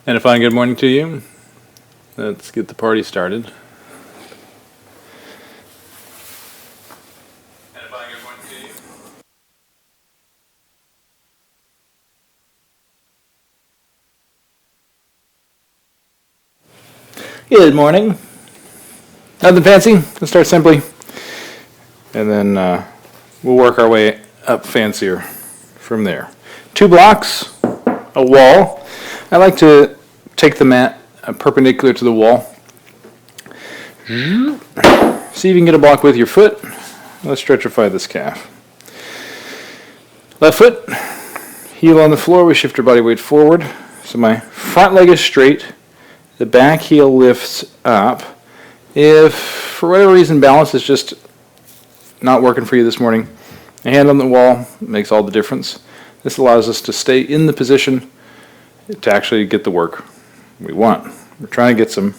And a fine good morning to you. Let's get the party started. And a fine good morning to you. Good morning. Nothing fancy. Let's start simply. And then we'll work our way up fancier from there. 2 blocks, a wall. I like to take the mat perpendicular to the wall. See if you can get a block with your foot. Let's stretchify this calf. Left foot, heel on the floor. We shift our body weight forward. So my front leg is straight. The back heel lifts up. If for whatever reason balance is just not working for you this morning, a hand on the wall makes all the difference. This allows us to stay in the position to actually get the work we want. We're trying to get some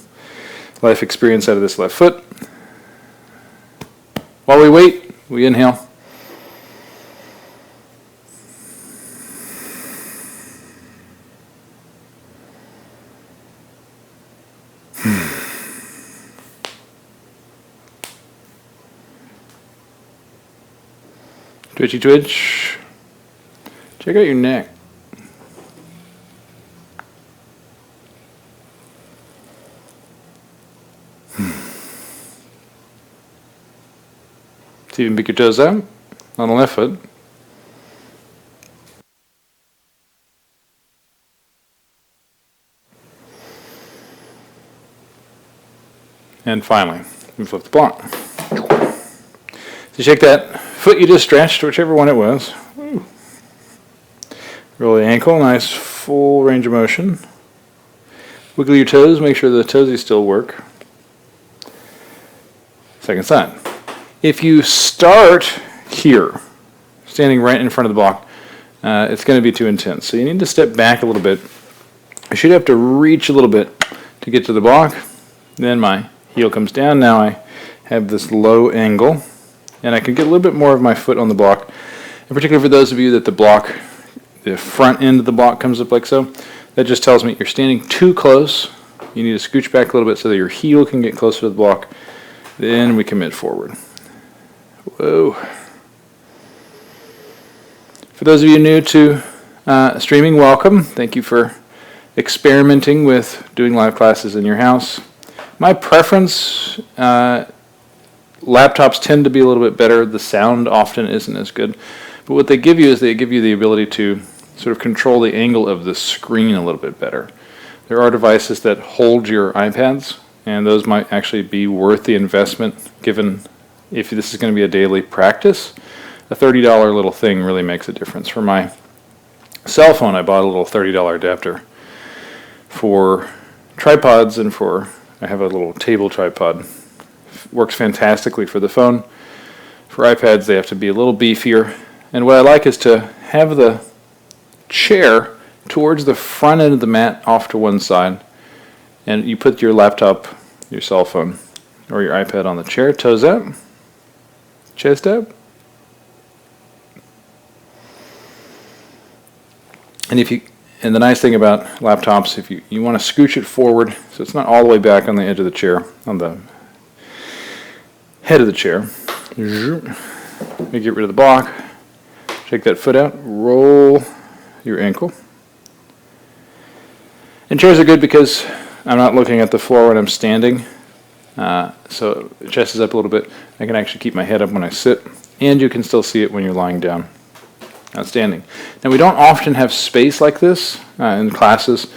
life experience out of this left foot. While we wait, we inhale. Twitchy twitch. Check out your neck. See if you can pick your toes out on the left foot. And finally, we flip the block. So shake that foot you just stretched, whichever one it was. Woo. Roll the ankle, nice full range of motion. Wiggle your toes, make sure the toesies still work. Second side. If you start here, standing right in front of the block, it's going to be too intense. So you need to step back a little bit. I should have to reach a little bit to get to the block. Then my heel comes down. Now I have this low angle, and I can get a little bit more of my foot on the block. In particular for those of you that the front end of the block comes up like so, that just tells me you're standing too close. You need to scooch back a little bit so that your heel can get closer to the block. Then we commit forward. Whoa. For those of you new to streaming, welcome. Thank you for experimenting with doing live classes in your house. My preference, laptops tend to be a little bit better. The sound often isn't as good. But what they give you is they give you the ability to sort of control the angle of the screen a little bit better. There are devices that hold your iPads, and those might actually be worth the investment given if this is going to be a daily practice. A $30 little thing really makes a difference. For my cell phone, I bought a little $30 adapter for tripods, and I have a little table tripod. Works fantastically for the phone. For iPads, they have to be a little beefier. And what I like is to have the chair towards the front end of the mat off to one side, and you put your laptop, your cell phone, or your iPad on the chair, toes up, chest up. And the nice thing about laptops, if you want to scooch it forward so it's not all the way back on the edge of the chair, on the head of the chair. You get rid of the block, shake that foot out, roll your ankle. And chairs are good because I'm not looking at the floor when I'm standing, so chest is up a little bit. I can actually keep my head up when I sit, and you can still see it when you're lying down. Outstanding. Now we don't often have space like this in classes.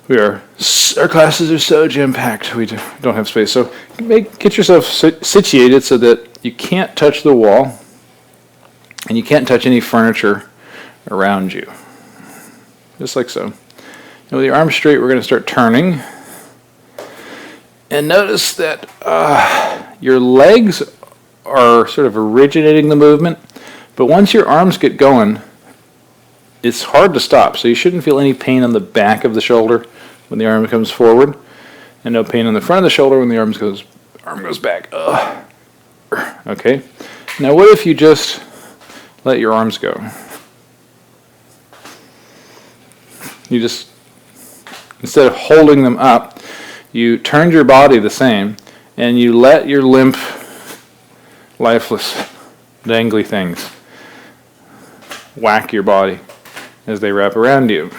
Our classes are so jam-packed, we don't have space. So get yourself situated so that you can't touch the wall, and you can't touch any furniture around you. Just like so. Now with your arms straight, we're going to start turning. And notice that your legs are sort of originating the movement, but once your arms get going, it's hard to stop. So you shouldn't feel any pain on the back of the shoulder when the arm comes forward, and no pain on the front of the shoulder when the arm goes back. Okay. Now what if you just let your arms go? You just Instead of holding them up, you turned your body the same, and you let your limp, lifeless, dangly things whack your body as they wrap around you.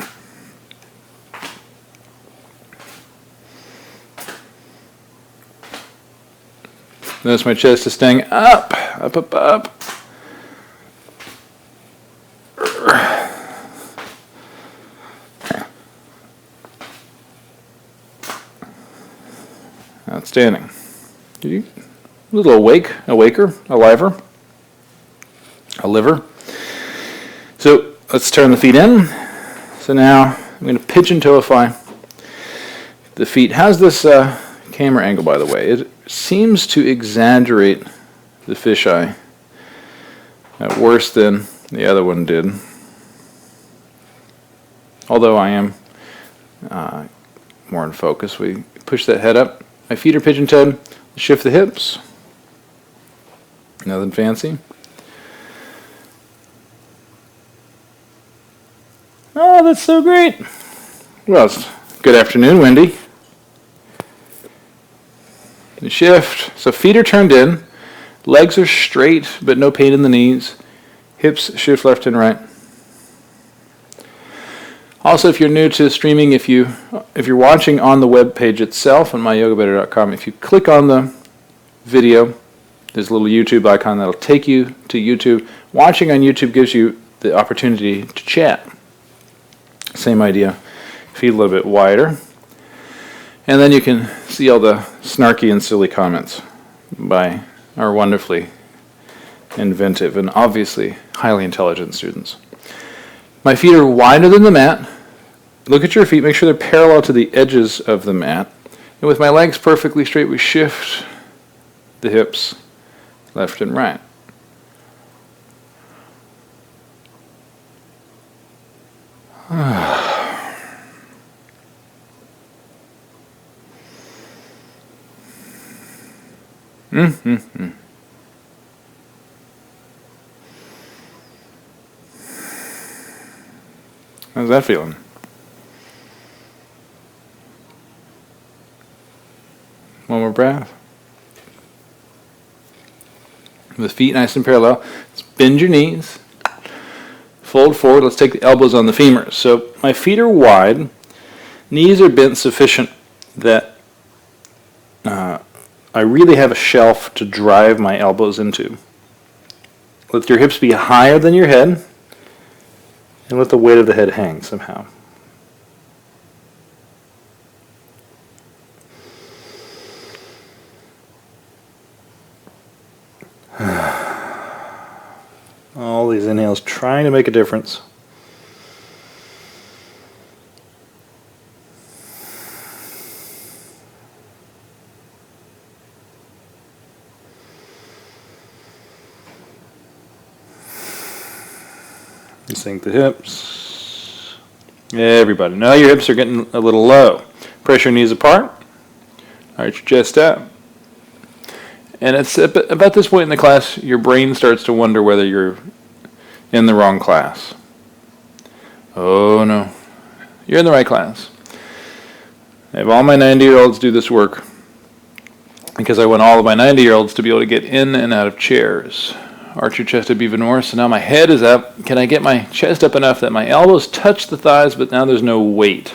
Notice my chest is staying up, up, up, up. Outstanding. A little awaker, aliver, a liver. So let's turn the feet in. So now I'm going to pigeon toeify the feet. How's this camera angle, by the way? It seems to exaggerate the fisheye worse than the other one did. Although I am more in focus. We push that head up. My feet are pigeon-toed. Shift the hips. Nothing fancy. Oh, that's so great. Well, good afternoon, Wendy. And shift. So feet are turned in. Legs are straight, but no pain in the knees. Hips shift left and right. Also, if you're new to streaming, if you're watching on the web page itself on myyogabetter.com, if you click on the video, there's a little YouTube icon that'll take you to YouTube. Watching on YouTube gives you the opportunity to chat. Same idea. Feet a little bit wider. And then you can see all the snarky and silly comments by our wonderfully inventive and obviously highly intelligent students. My feet are wider than the mat. Look at your feet. Make sure they're parallel to the edges of the mat. And with my legs perfectly straight, we shift the hips left and right. How's that feeling? One more breath. With feet nice and parallel. Let's bend your knees. Fold forward. Let's take the elbows on the femurs. So my feet are wide. Knees are bent sufficient that I really have a shelf to drive my elbows into. Let your hips be higher than your head. And let the weight of the head hang somehow. All these inhales trying to make a difference. Sink the hips. Everybody. Now your hips are getting a little low. Press your knees apart. Arch your chest out. And it's about this point in the class, your brain starts to wonder whether you're in the wrong class. Oh no. You're in the right class. I have all my 90-year-olds do this work because I want all of my 90-year-olds to be able to get in and out of chairs. Arch your chest up even more. So now my head is up. Can I get my chest up enough that my elbows touch the thighs, but now there's no weight?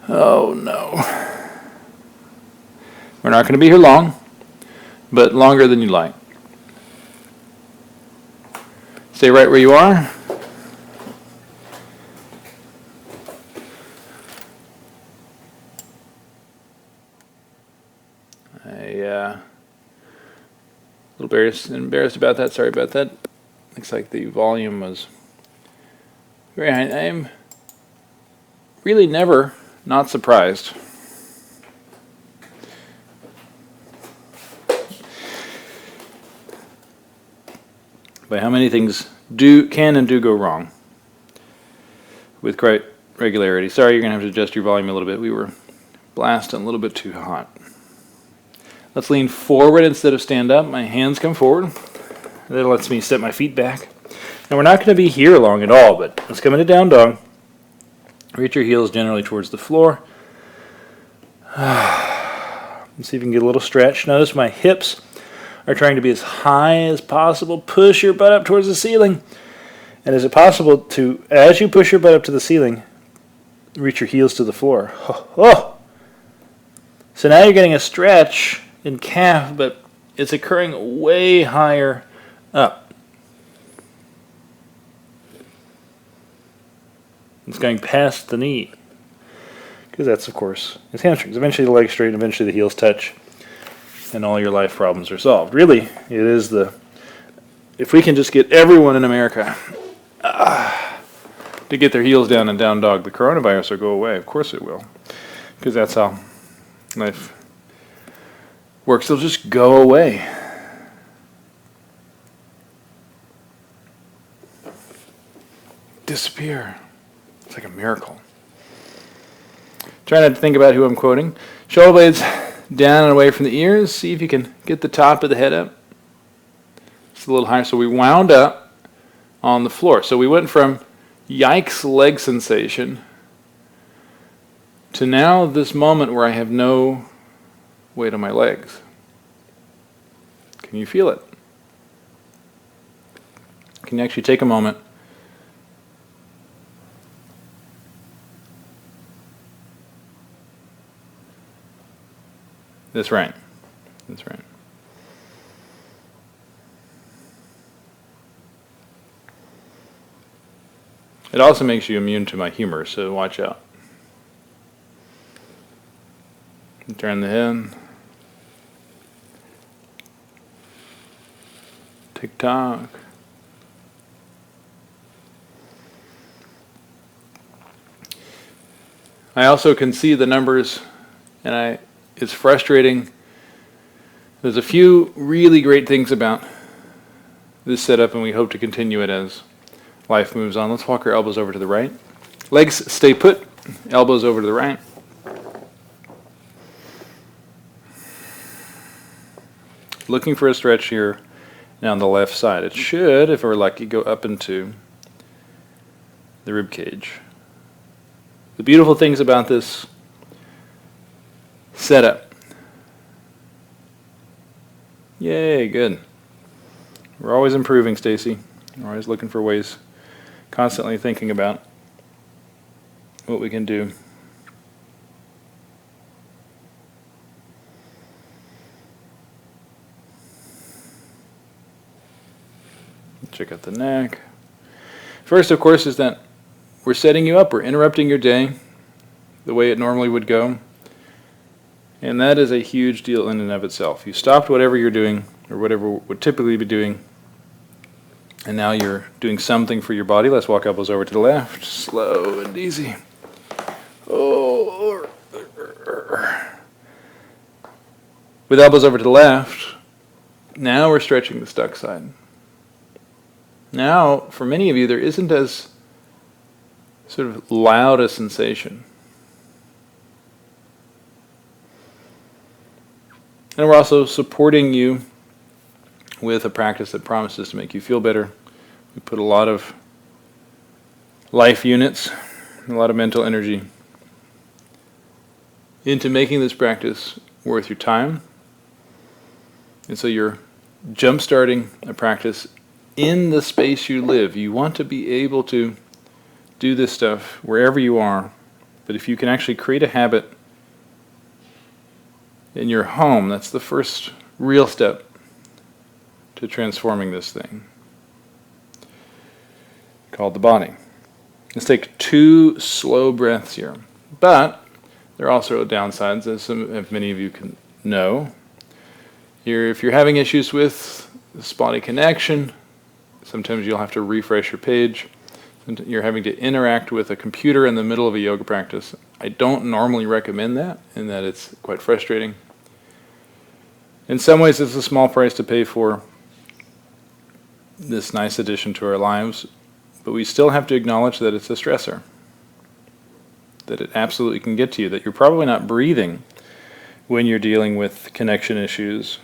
Oh no. We're not going to be here long, but longer than you like. Stay right where you are. A little embarrassed about that. Sorry about that. Looks like the volume was very high. I am really never not surprised by how many things can and do go wrong with great regularity. Sorry, you're going to have to adjust your volume a little bit. We were blasting a little bit too hot. Let's lean forward instead of stand up. My hands come forward. That lets me step my feet back. Now we're not going to be here long at all, but let's come into down dog. Reach your heels generally towards the floor. See if you can get a little stretch. Notice my hips are trying to be as high as possible. Push your butt up towards the ceiling. And is it possible to, as you push your butt up to the ceiling, reach your heels to the floor? Oh. So now you're getting a stretch in calf, but it's occurring way higher up. It's going past the knee. Because that's, of course, it's hamstrings. Eventually the legs straighten, eventually the heels touch, and all your life problems are solved. Really, it is if we can just get everyone in America to get their heels down and down dog, the coronavirus will go away. Of course it will. Because that's how life works. It'll just go away. Disappear. It's like a miracle. Try not to think about who I'm quoting. Shoulder blades down and away from the ears. See if you can get the top of the head up. Just a little higher. So we wound up on the floor. So we went from yikes leg sensation to now this moment where I have no weight on my legs. Can you feel it? Can you actually take a moment That's right. That's right. It also makes you immune to my humor, so watch out. Turn the head. Tick-tock. I also can see the numbers, and it's frustrating. There's a few really great things about this setup, and we hope to continue it as life moves on. Let's walk our elbows over to the right. Legs stay put, elbows over to the right. Looking for a stretch here now on the left side. It should, if we're lucky, go up into the rib cage. The beautiful things about this setup. Yay, good. We're always improving, Stacy. We're always looking for ways, constantly thinking about what we can do. Check out the neck. First, of course, is that we're setting you up. We're interrupting your day the way it normally would go. And that is a huge deal in and of itself. You stopped whatever you're doing, or whatever would typically be doing, and now you're doing something for your body. Let's walk elbows over to the left, slow and easy. Oh. With elbows over to the left, now we're stretching the stuck side. Now, for many of you, there isn't as sort of loud a sensation. And we're also supporting you with a practice that promises to make you feel better. We put a lot of life units, a lot of mental energy into making this practice worth your time. And so you're jump-starting a practice in the space you live. You want to be able to do this stuff wherever you are. But if you can actually create a habit in your home, that's the first real step to transforming this thing called the body. Let's take 2 slow breaths here. But there are also downsides, as many of you can know. If you're having issues with this body connection, sometimes you'll have to refresh your page. You're having to interact with a computer in the middle of a yoga practice. I don't normally recommend that, in that it's quite frustrating. In some ways, it's a small price to pay for this nice addition to our lives, but we still have to acknowledge that it's a stressor, that it absolutely can get to you, that you're probably not breathing when you're dealing with connection issues.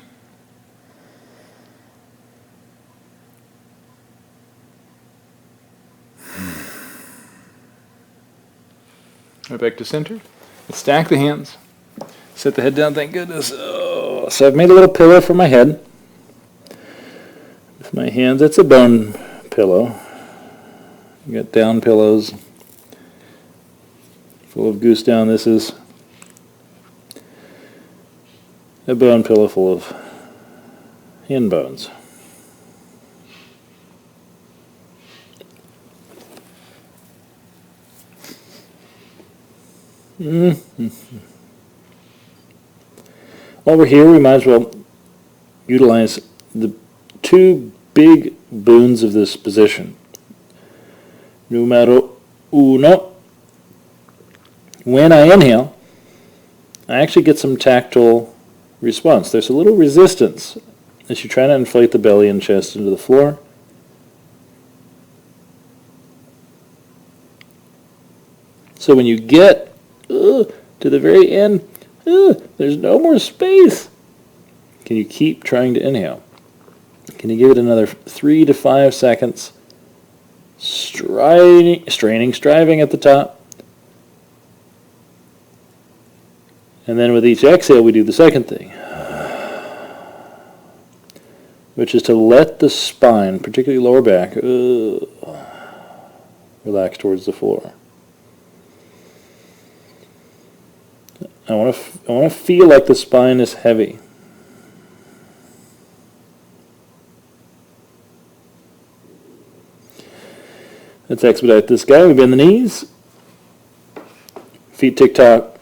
Right back to center. Stack the hands. Set the head down, thank goodness. Oh, so I've made a little pillow for my head. With my hands, it's a bone pillow. You got down pillows full of goose down. This is a bone pillow full of hen bones. While we're here, we might as well utilize the two big boons of this position. Numero uno. When I inhale, I actually get some tactile response. There's a little resistance as you try to inflate the belly and chest into the floor. So when you get to the very end, there's no more space. Can you keep trying to inhale? Can you give it another 3 to 5 seconds? Striving at the top. And then with each exhale, we do the second thing, which is to let the spine, particularly lower back, relax towards the floor. I want to feel like the spine is heavy. Let's expedite this guy. We bend the knees. Feet tick-tock,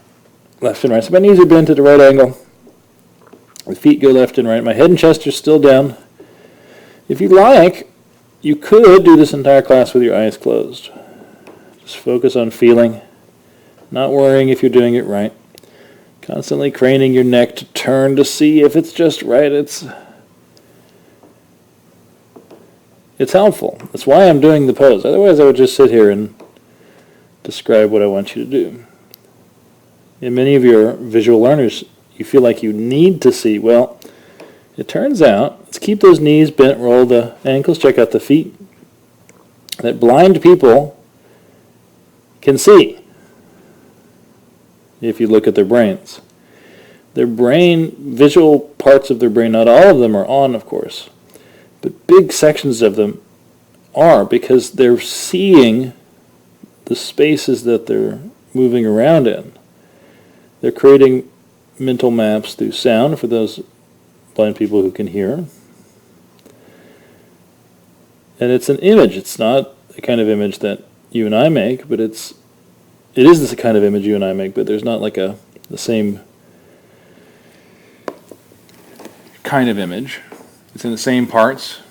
left and right. So my knees are bent at the right angle. The feet go left and right. My head and chest are still down. If you like, you could do this entire class with your eyes closed. Just focus on feeling, not worrying if you're doing it right. Constantly craning your neck to turn to see if it's just right. It's helpful. That's why I'm doing the pose. Otherwise, I would just sit here and describe what I want you to do. And many of your visual learners, you feel like you need to see. Well, it turns out, let's keep those knees bent, roll the ankles, check out the feet, that blind people can see if you look at their brains. Their brain, visual parts of their brain, not all of them are on, of course, but big sections of them are, because they're seeing the spaces that they're moving around in. They're creating mental maps through sound for those blind people who can hear. And it's an image. It's not the kind of image that you and I make, but it is the kind of image you and I make, but there's not like the same kind of image. It's in the same parts.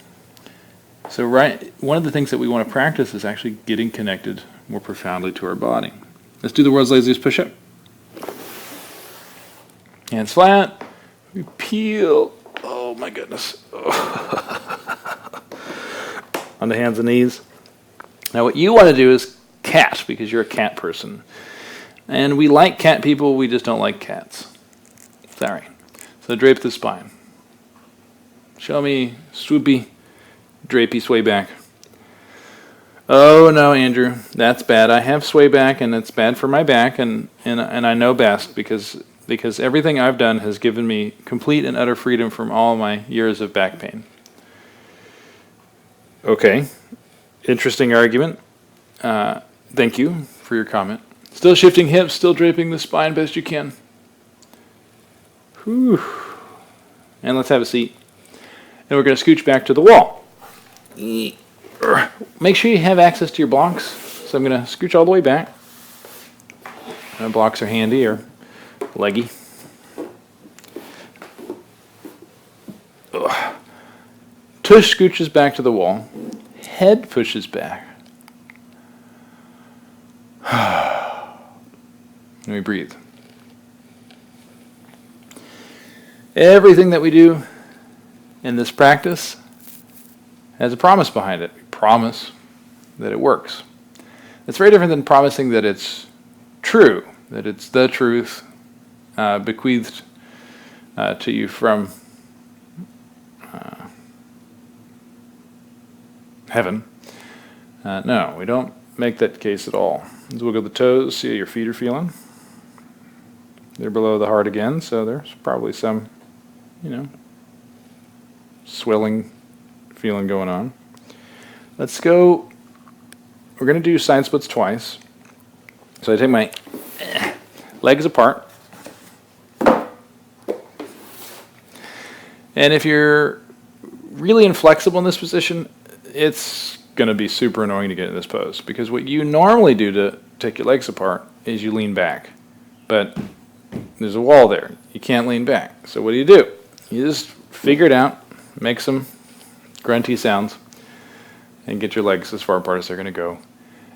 So one of the things that we want to practice is actually getting connected more profoundly to our body. Let's do the world's laziest push-up. Hands flat. We peel. Oh my goodness. Oh. On the hands and knees. Now what you want to do is cat, because you're a cat person. And we like cat people, we just don't like cats. Sorry. So drape the spine. Show me swoopy, drapey sway back. Oh no, Andrew, that's bad. I have sway back, and it's bad for my back, and I know best because everything I've done has given me complete and utter freedom from all my years of back pain. Okay, interesting argument. Thank you for your comment. Still shifting hips, still draping the spine best you can. Whew. And let's have a seat. And we're going to scooch back to the wall. Make sure you have access to your blocks. So I'm going to scooch all the way back. My blocks are handy or leggy. Ugh. Tush scooches back to the wall. Head pushes back. Let me breathe. Everything that we do in this practice has a promise behind it. We promise that it works. It's very different than promising that it's true, that it's the truth bequeathed to you from heaven. No, we don't make that case at all. Let's wiggle the toes, see how your feet are feeling. They're below the heart again, so there's probably some, you know, swelling feeling going on. Let's go, we're going to do side splits twice. So I take my legs apart. And if you're really inflexible in this position, it's going to be super annoying to get in this pose, because what you normally do to take your legs apart is you lean back. But there's a wall there. You can't lean back. So what do? You just figure it out, make some grunty sounds, and get your legs as far apart as they're going to go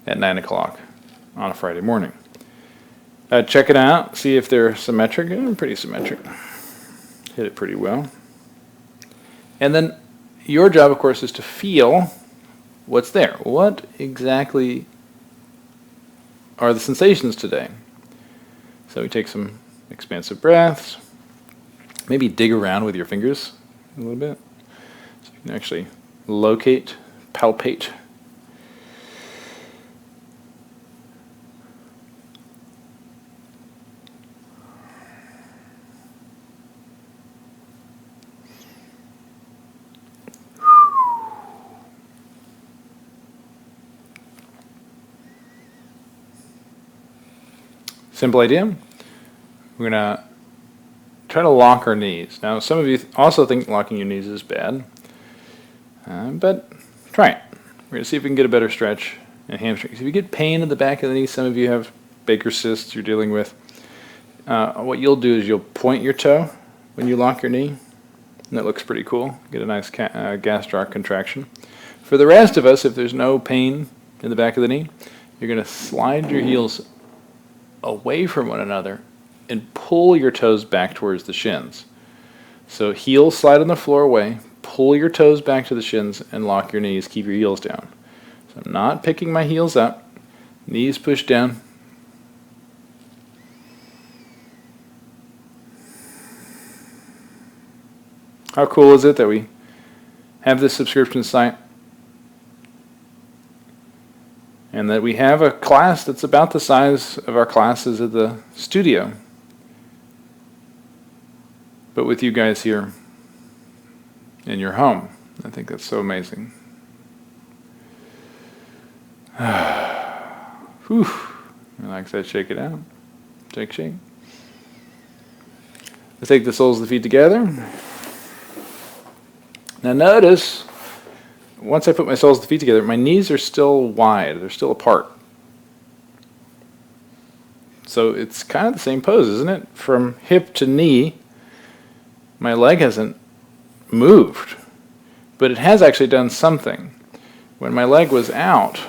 at 9 o'clock on a Friday morning. Check it out, see if they're symmetric. Pretty symmetric. Hit it pretty well. And then your job, of course, is to feel what's there. What exactly are the sensations today? So we take some expansive breaths. Maybe dig around with your fingers a little bit, so you can actually locate, palpate. Simple idea. We're going to try to lock our knees. Now, some of you also think locking your knees is bad, but try it. We're going to see if we can get a better stretch in hamstrings. If you get pain in the back of the knee, some of you have Baker's cysts you're dealing with, what you'll do is you'll point your toe when you lock your knee, and that looks pretty cool. Get a nice gastroc contraction. For the rest of us, if there's no pain in the back of the knee, you're going to slide your heels away from one another and pull your toes back towards the shins. So heels slide on the floor away, pull your toes back to the shins, and lock your knees. Keep your heels down. So I'm not picking my heels up. Knees pushed down. How cool is it that we have this subscription site and that we have a class that's about the size of our classes at the studio, but with you guys here in your home? I think that's so amazing. Whew. Relax that, shake it out. Shake. Let's take the soles of the feet together. Now notice, once I put my soles of the feet together, my knees are still wide. They're still apart. So it's kind of the same pose, isn't it? From hip to knee, my leg hasn't moved, but it has actually done something. When my leg was out,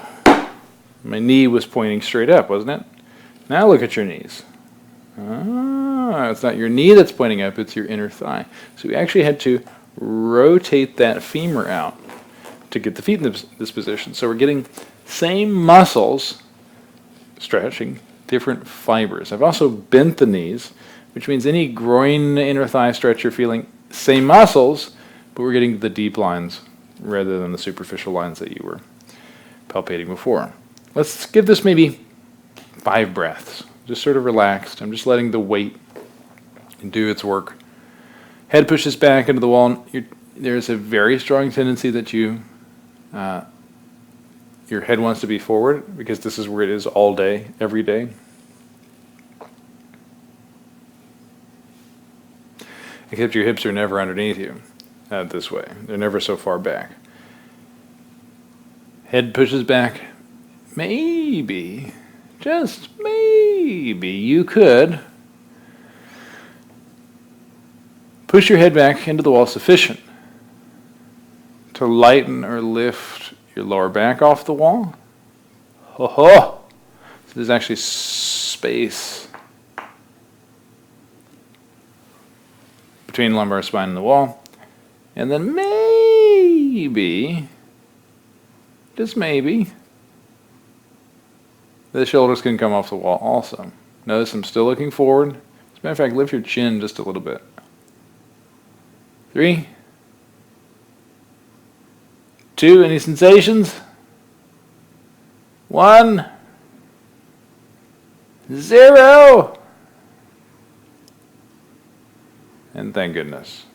my knee was pointing straight up, wasn't it? Now look at your knees. It's not your knee that's pointing up, it's your inner thigh. So we actually had to rotate that femur out to get the feet in this position. So we're getting same muscles stretching, different fibers. I've also bent the knees, which means any groin, inner thigh stretch you're feeling, same muscles, but we're getting the deep lines rather than the superficial lines that you were palpating before. Let's give this maybe 5 breaths. Just sort of relaxed. I'm just letting the weight do its work. Head pushes back into the wall. There's a very strong tendency that your head wants to be forward, because this is where it is all day, every day. Except your hips are never underneath you this way. They're never so far back. Head pushes back. Maybe, just maybe, you could push your head back into the wall sufficient to lighten or lift your lower back off the wall. So there's actually space between lumbar spine and the wall. And then maybe, just maybe, the shoulders can come off the wall also. Notice I'm still looking forward. As a matter of fact, lift your chin just a little bit. 3, 2, any sensations? 1, 0. And thank goodness.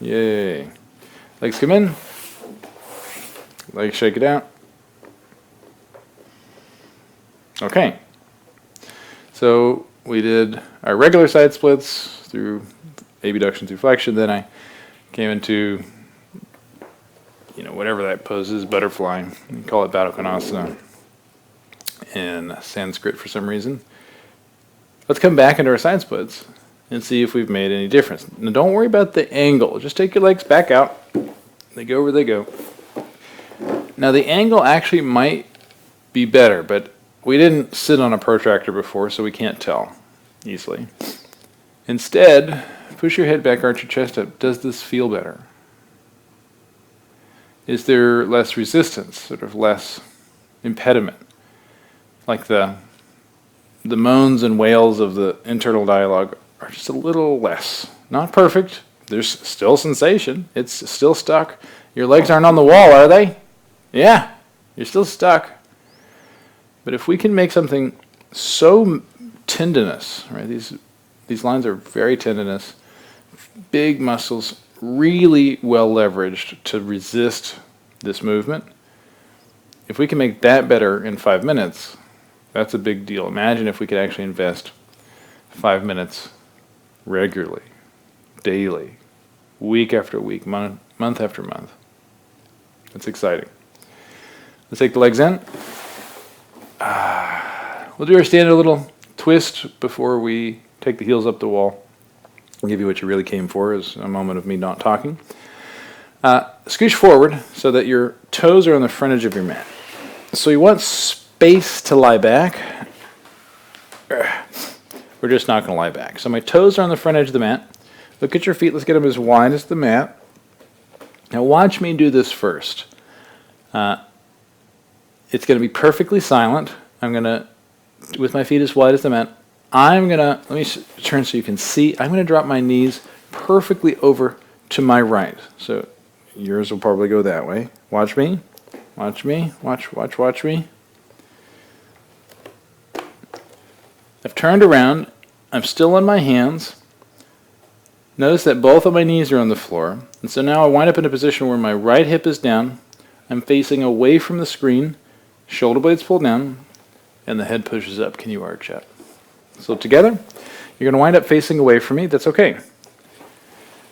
Yay. Legs come in. Legs shake it out. Okay. So we did our regular side splits through abduction through flexion. Then I came into, whatever that pose is, butterfly. We call it Baddha Konasana in Sanskrit for some reason. Let's come back into our side splits and see if we've made any difference. Now don't worry about the angle. Just take your legs back out. They go where they go. Now the angle actually might be better, but we didn't sit on a protractor before, so we can't tell easily. Instead, push your head back, arch your chest up. Does this feel better? Is there less resistance, sort of less impediment? Like the moans and wails of the internal dialogue are just a little less. Not perfect. There's still sensation. It's still stuck. Your legs aren't on the wall, are they? Yeah, you're still stuck. But if we can make something so tendinous, right? These lines are very tendinous, big muscles, really well leveraged to resist this movement. If we can make that better in 5 minutes, that's a big deal. Imagine if we could actually invest 5 minutes regularly, daily, week after week, month after month. That's exciting. Let's take the legs in. We'll do our standard little twist before we take the heels up the wall. I'll give you what you really came for, is a moment of me not talking. Scooch forward so that your toes are on the front edge of your mat. So you want space to lie back. We're just not going to lie back. So my toes are on the front edge of the mat. Look at your feet. Let's get them as wide as the mat. Now watch me do this first. It's going to be perfectly silent. I'm going to, with my feet as wide as the mat, let me turn so you can see. I'm going to drop my knees perfectly over to my right. So yours will probably go that way. Watch me. Watch me. Watch me. I've turned around. I'm still on my hands. Notice that both of my knees are on the floor. And so now I wind up in a position where my right hip is down. I'm facing away from the screen. Shoulder blades pull down. And the head pushes up. Can you arch up? So together, you're going to wind up facing away from me. That's okay.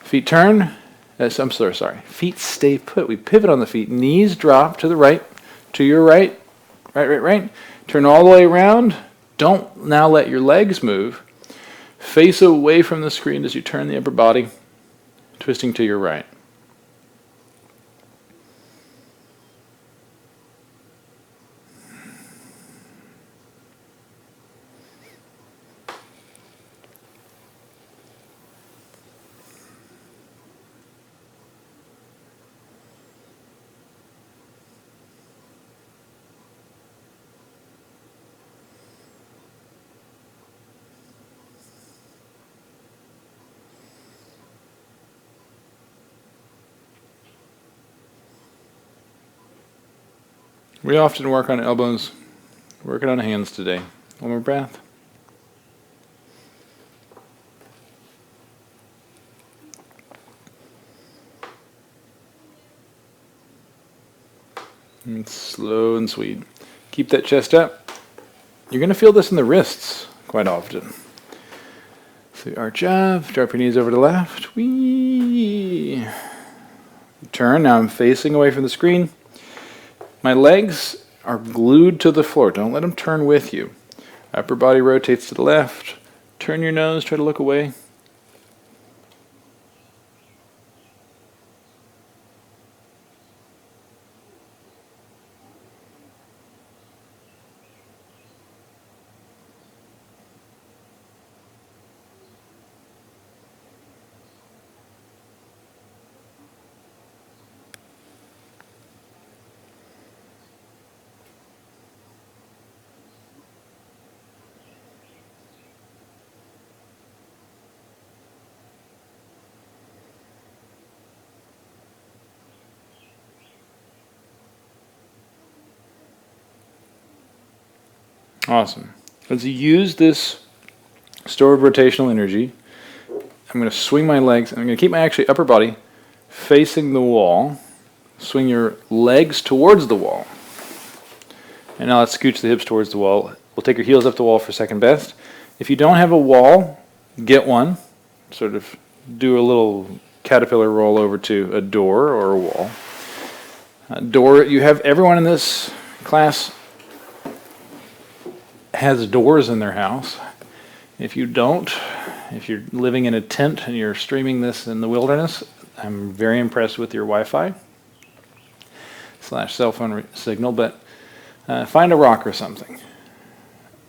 Feet turn. I'm sorry. Feet stay put. We pivot on the feet. Knees drop to the right. To your right. Right. Turn all the way around. Don't now let your legs move. Face away from the screen as you turn the upper body, twisting to your right. We often work on elbows, working on hands today. One more breath. And slow and sweet. Keep that chest up. You're going to feel this in the wrists quite often. So arch up, drop your knees over to the left. Whee! Turn. Now I'm facing away from the screen. My legs are glued to the floor. Don't let them turn with you. Upper body rotates to the left. Turn your nose, try to look away. Awesome. Let's use this stored rotational energy. I'm going to swing my legs. I'm going to keep my actually upper body facing the wall. Swing your legs towards the wall. And now let's scooch the hips towards the wall. We'll take your heels up the wall for second best. If you don't have a wall, get one. Sort of do a little caterpillar roll over to a door or a wall. Door, you have everyone in this class has doors in their house. If you don't, if you're living in a tent and you're streaming this in the wilderness, I'm very impressed with your Wi-Fi / cell phone signal, but find a rock or something.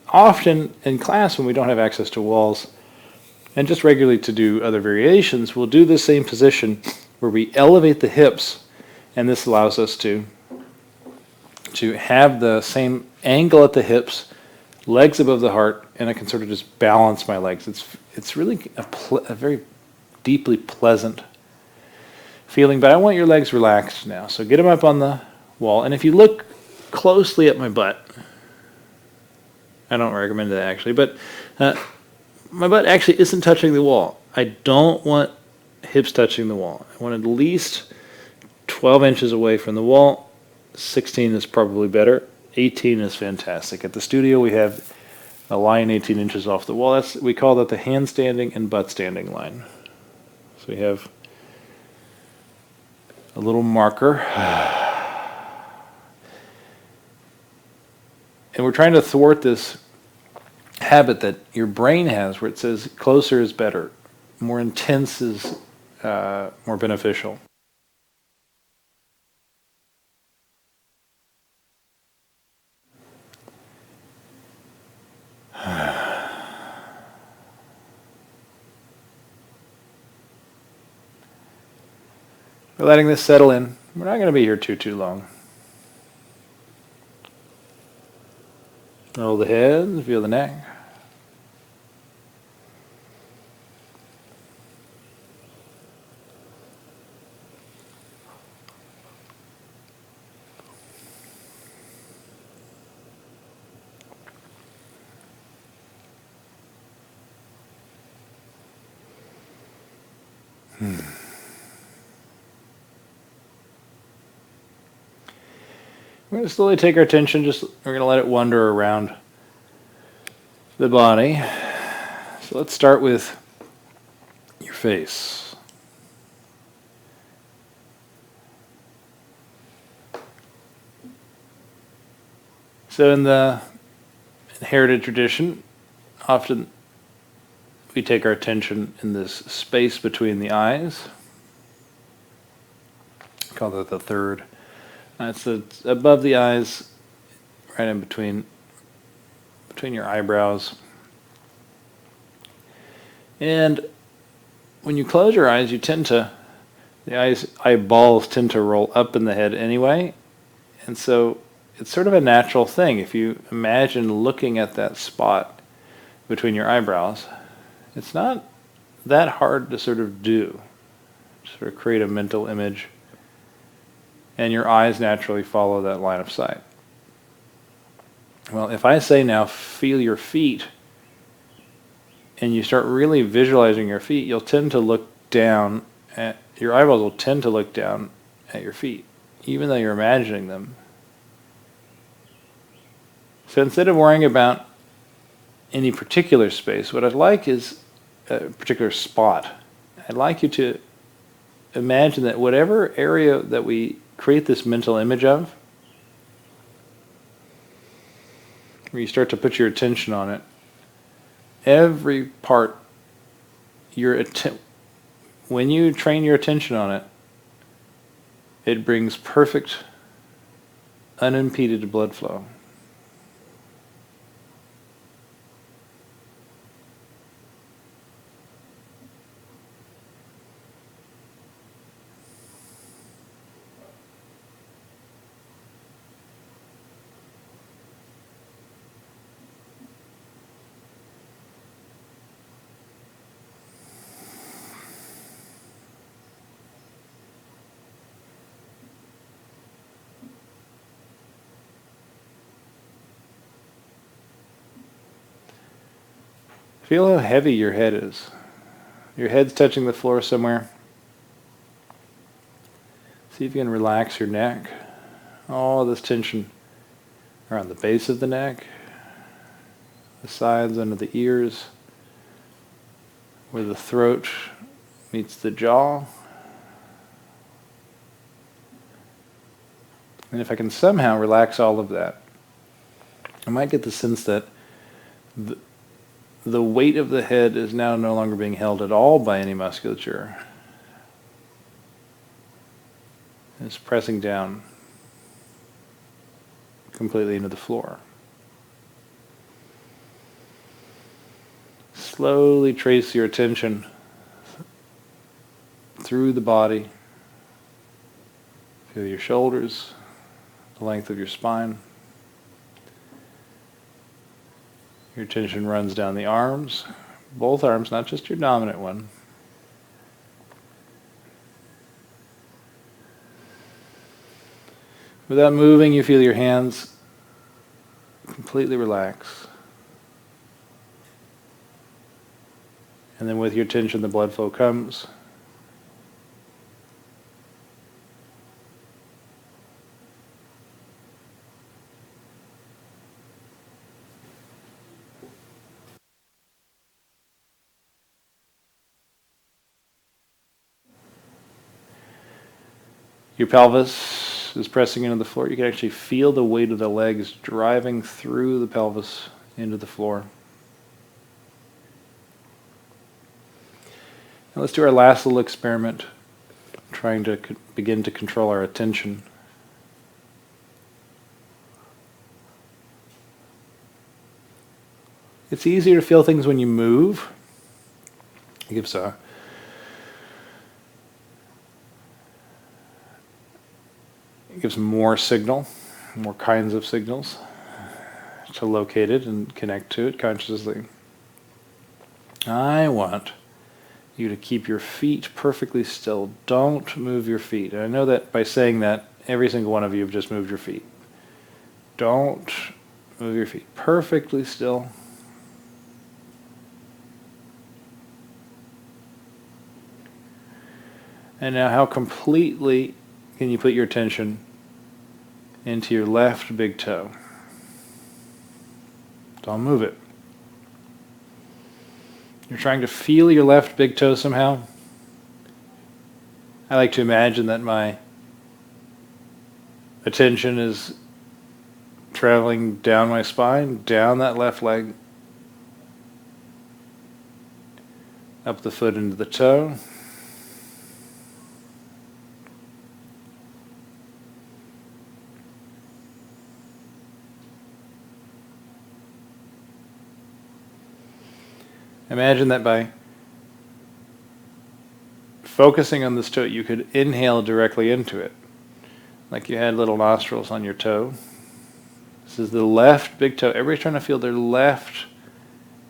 Often in class when we don't have access to walls, and just regularly to do other variations, we'll do the same position where we elevate the hips, and this allows us to have the same angle at the hips, legs above the heart, and I can sort of just balance my legs. It's really a very deeply pleasant feeling, but I want your legs relaxed now. So get them up on the wall, and if you look closely at my butt, I don't recommend that actually, but my butt actually isn't touching the wall. I don't want hips touching the wall. I want at least 12 inches away from the wall. 16 is probably better. 18 is fantastic. At the studio we have a line 18 inches off the wall. We call that the handstanding and butt standing line. So we have a little marker. And we're trying to thwart this habit that your brain has where it says closer is better, more intense is more beneficial. We're letting this settle in. We're not going to be here too long. Roll the head, feel the neck. We're going to slowly take our attention, we're going to let it wander around the body. So let's start with your face. So in the inherited tradition, often we take our attention in this space between the eyes. We call that the third. It's above the eyes, right in between your eyebrows. And when you close your eyes, the eyeballs tend to roll up in the head anyway. And so it's sort of a natural thing. If you imagine looking at that spot between your eyebrows, it's not that hard to sort of do. Sort of create a mental image. And your eyes naturally follow that line of sight. Well, if I say now, feel your feet, and you start really visualizing your feet, you'll tend to look down your eyeballs will tend to look down at your feet, even though you're imagining them. So instead of worrying about any particular space, what I'd like is a particular spot. I'd like you to imagine that whatever area that we create this mental image of, where you start to put your attention on it, every part, when you train your attention on it, it brings perfect, unimpeded blood flow. Feel how heavy your head is. Your head's touching the floor somewhere. See if you can relax your neck. All this tension around the base of the neck, the sides under the ears, where the throat meets the jaw. And if I can somehow relax all of that, I might get the sense that the weight of the head is now no longer being held at all by any musculature. It's pressing down completely into the floor. Slowly trace your attention through the body. Feel your shoulders, the length of your spine. Your attention runs down the arms, both arms, not just your dominant one. Without moving, you feel your hands completely relax. And then with your tension, the blood flow comes. Your pelvis is pressing into the floor. You can actually feel the weight of the legs driving through the pelvis into the floor. Now let's do our last little experiment, trying to begin to control our attention. It's easier to feel things when you move. It gives more signal, more kinds of signals to locate it and connect to it consciously. I want you to keep your feet perfectly still. Don't move your feet. And I know that by saying that, every single one of you have just moved your feet. Don't move your feet. Perfectly still. And now how completely can you put your attention into your left big toe? Don't move it. You're trying to feel your left big toe somehow. I like to imagine that my attention is traveling down my spine, down that left leg, up the foot into the toe. Imagine that by focusing on this toe, you could inhale directly into it, like you had little nostrils on your toe. This is the left big toe. Everybody's trying to feel their left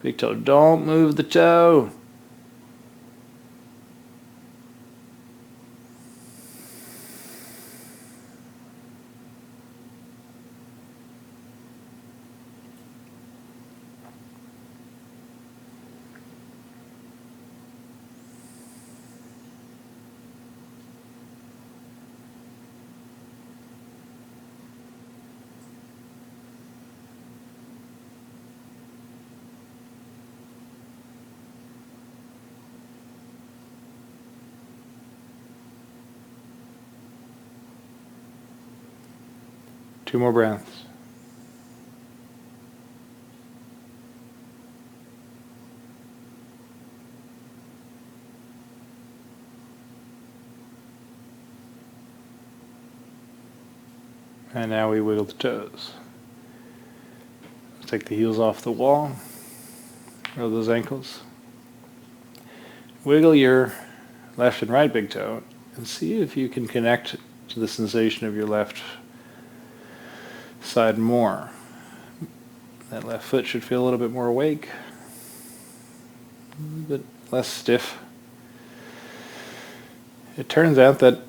big toe. Don't move the toe. Two more breaths. And now we wiggle the toes. Take the heels off the wall. Roll those ankles. Wiggle your left and right big toe and see if you can connect to the sensation of your left side more. That left foot should feel a little bit more awake, a little bit less stiff. It turns out that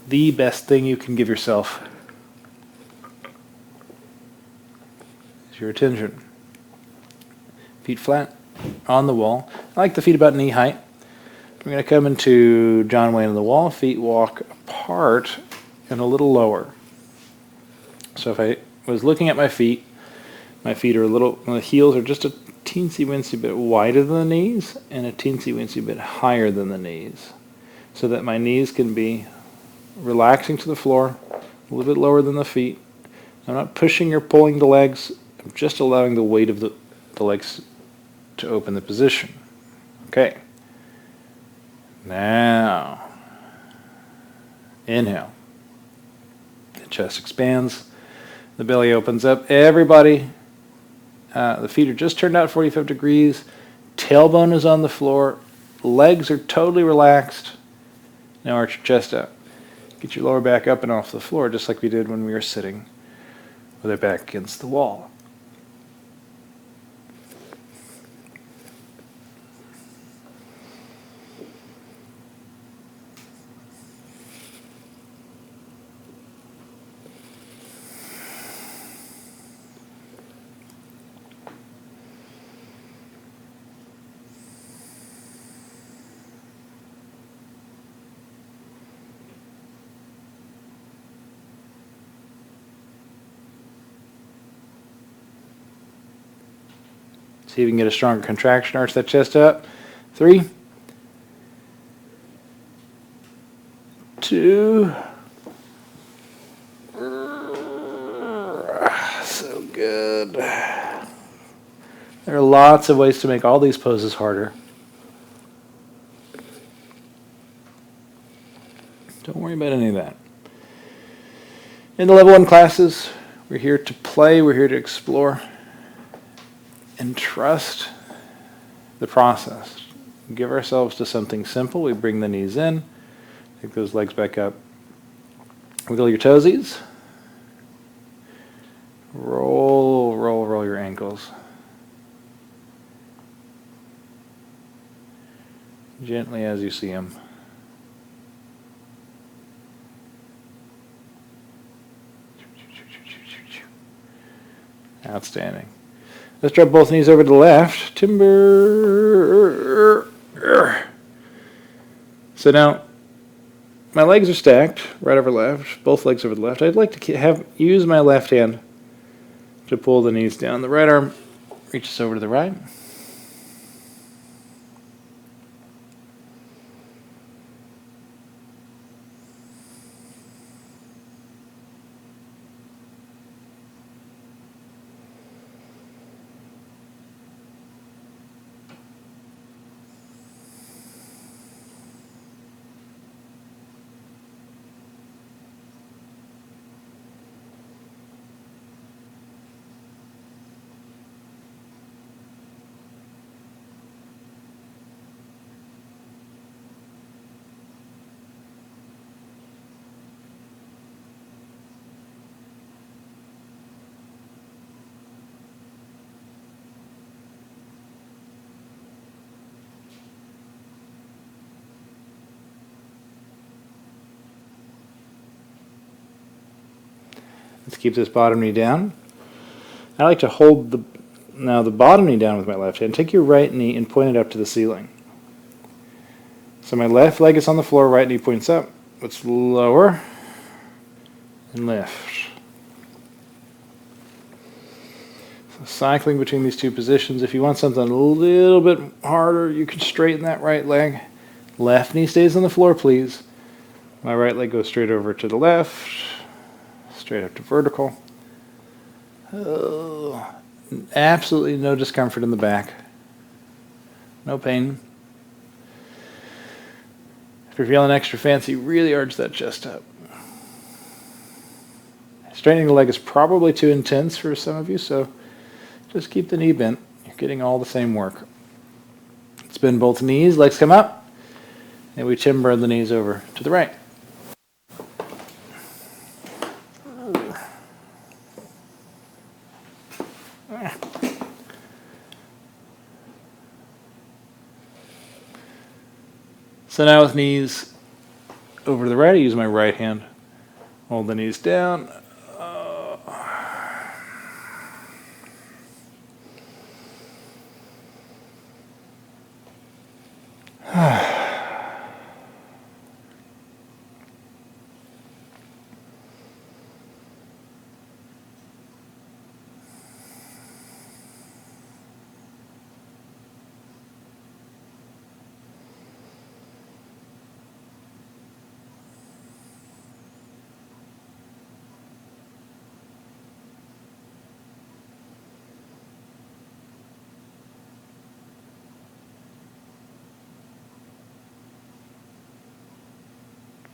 the best thing you can give yourself is your attention. Feet flat, on the wall. I like the feet about knee height. We're going to come into John Wayne on the wall. Feet walk apart and a little lower. So if I was looking at my feet are a little, the heels are just a teensy-weensy bit wider than the knees and a teensy-weensy bit higher than the knees, so that my knees can be relaxing to the floor, a little bit lower than the feet. I'm not pushing or pulling the legs. I'm just allowing the weight of the legs to open the position. Okay. Now, inhale. The chest expands. The belly opens up. Everybody, the feet are just turned out 45 degrees. Tailbone is on the floor. Legs are totally relaxed. Now arch your chest out. Get your lower back up and off the floor, just like we did when we were sitting with our back against the wall. See if you can get a stronger contraction. Arch that chest up. 3, 2. So good. There are lots of ways to make all these poses harder. Don't worry about any of that. In the level 1 classes, we're here to play, we're here to explore, and trust the process. Give ourselves to something simple. We bring the knees in, take those legs back up. Wiggle your toesies. Roll, roll, roll your ankles. Gently as you see them. Outstanding. Let's drop both knees over to the left. Timber. So now, my legs are stacked, right over left, both legs over the left. I'd like to use my left hand to pull the knees down. The right arm reaches over to the right. Let's keep this bottom knee down. I like to hold the bottom knee down with my left hand. Take your right knee and point it up to the ceiling. So my left leg is on the floor, right knee points up. Let's lower and lift. So cycling between these two positions. If you want something a little bit harder, you can straighten that right leg. Left knee stays on the floor, please. My right leg goes straight over to the left. Straight up to vertical. Oh, absolutely no discomfort in the back. No pain. If you're feeling extra fancy, really arch that chest up. Straightening the leg is probably too intense for some of you, so just keep the knee bent. You're getting all the same work. Spin both knees, legs come up, and we timber the knees over to the right. So now with knees over to the right, I use my right hand. Hold the knees down.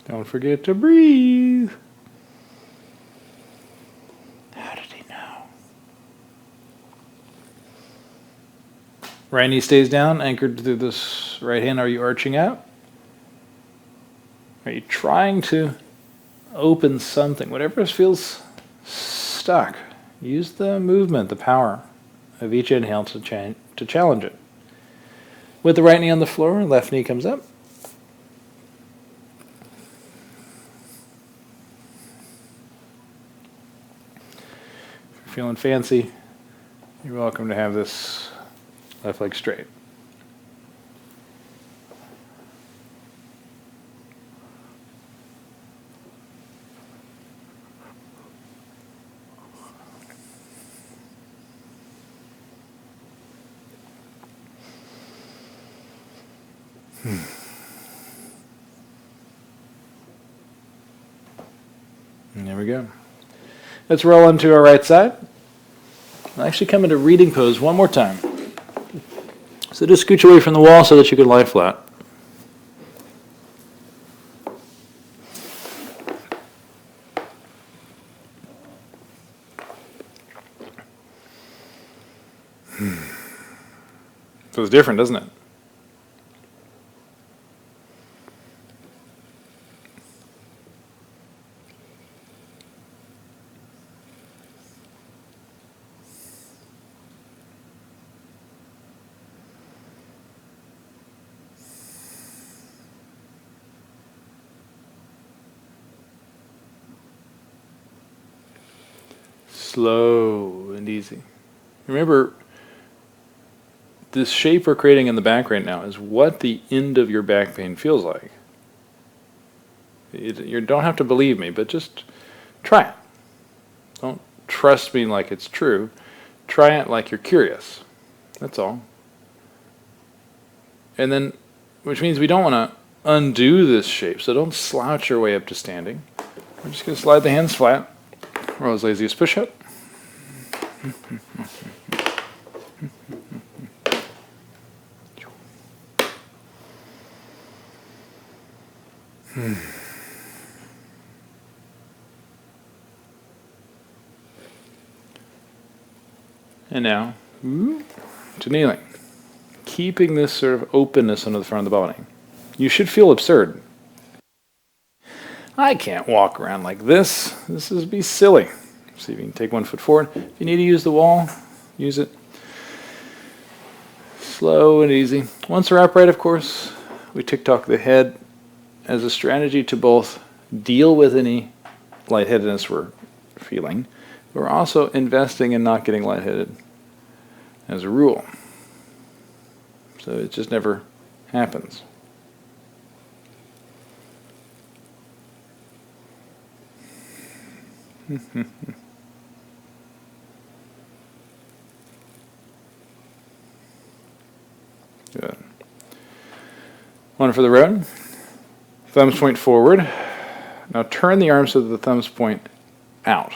Don't forget to breathe. How did he know? Right knee stays down, anchored through this right hand. Are you arching out? Are you trying to open something? Whatever feels stuck, use the movement, the power of each inhale to challenge it. With the right knee on the floor, left knee comes up. If you're feeling fancy, you're welcome to have this left leg straight. And there we go. Let's roll onto our right side. I'll actually come into reading pose one more time. So just scooch away from the wall so that you can lie flat. Feels different, doesn't it? Slow and easy. Remember, this shape we're creating in the back right now is what the end of your back pain feels like. You don't have to believe me, but just try it. Don't trust me like it's true. Try it like you're curious. That's all. And then, which means we don't want to undo this shape, so don't slouch your way up to standing. We're just going to slide the hands flat. World's laziest push-up. And now, to kneeling. Keeping this sort of openness under the front of the body. You should feel absurd. I can't walk around like this. This is be silly. See if you can take 1 foot forward. If you need to use the wall, use it. Slow and easy. Once we're upright, of course, we tick-tock the head as a strategy to both deal with any lightheadedness we're feeling. We're also investing in not getting lightheaded as a rule. So it just never happens. Good. One for the road. Thumbs point forward. Now turn the arms so that the thumbs point out.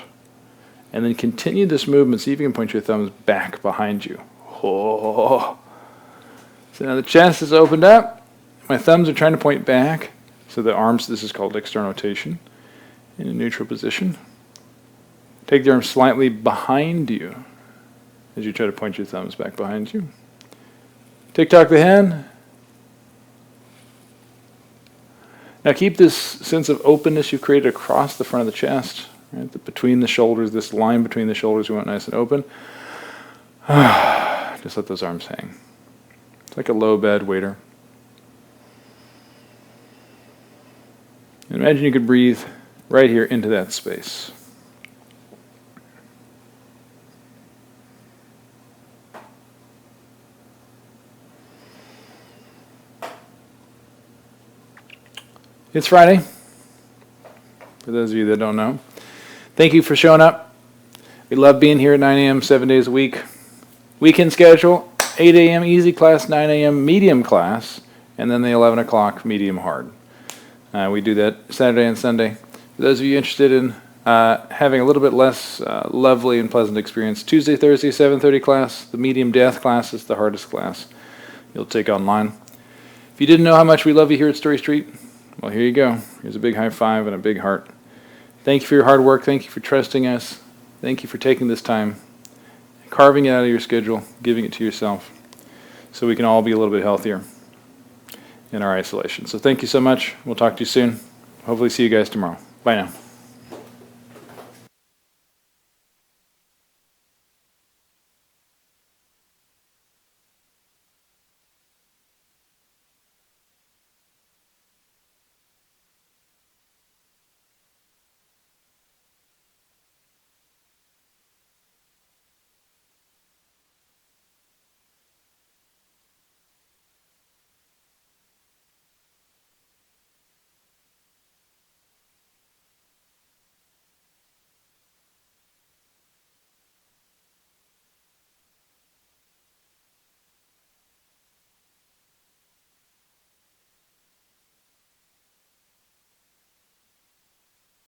And then continue this movement. See if you can point your thumbs back behind you. Oh. So now the chest is opened up. My thumbs are trying to point back. So the arms, this is called external rotation, in a neutral position. Take the arms slightly behind you as you try to point your thumbs back behind you. Tick-tock the hand. Now keep this sense of openness you've created across the front of the chest, right? Between the shoulders, this line between the shoulders, we want nice and open. Just let those arms hang. It's like a low bed waiter. Imagine you could breathe right here into that space. It's Friday, for those of you that don't know. Thank you for showing up. We love being here at 9 a.m. 7 days a week. Weekend schedule, 8 a.m. easy class, 9 a.m. medium class, and then the 11 o'clock medium hard. We do that Saturday and Sunday. For those of you interested in having a little bit less lovely and pleasant experience, Tuesday, Thursday, 7:30 class, the medium death class is the hardest class you'll take online. If you didn't know how much we love you here at Story Street, well, here you go. Here's a big high five and a big heart. Thank you for your hard work. Thank you for trusting us. Thank you for taking this time, carving it out of your schedule, giving it to yourself, so we can all be a little bit healthier in our isolation. So thank you so much. We'll talk to you soon. Hopefully see you guys tomorrow. Bye now.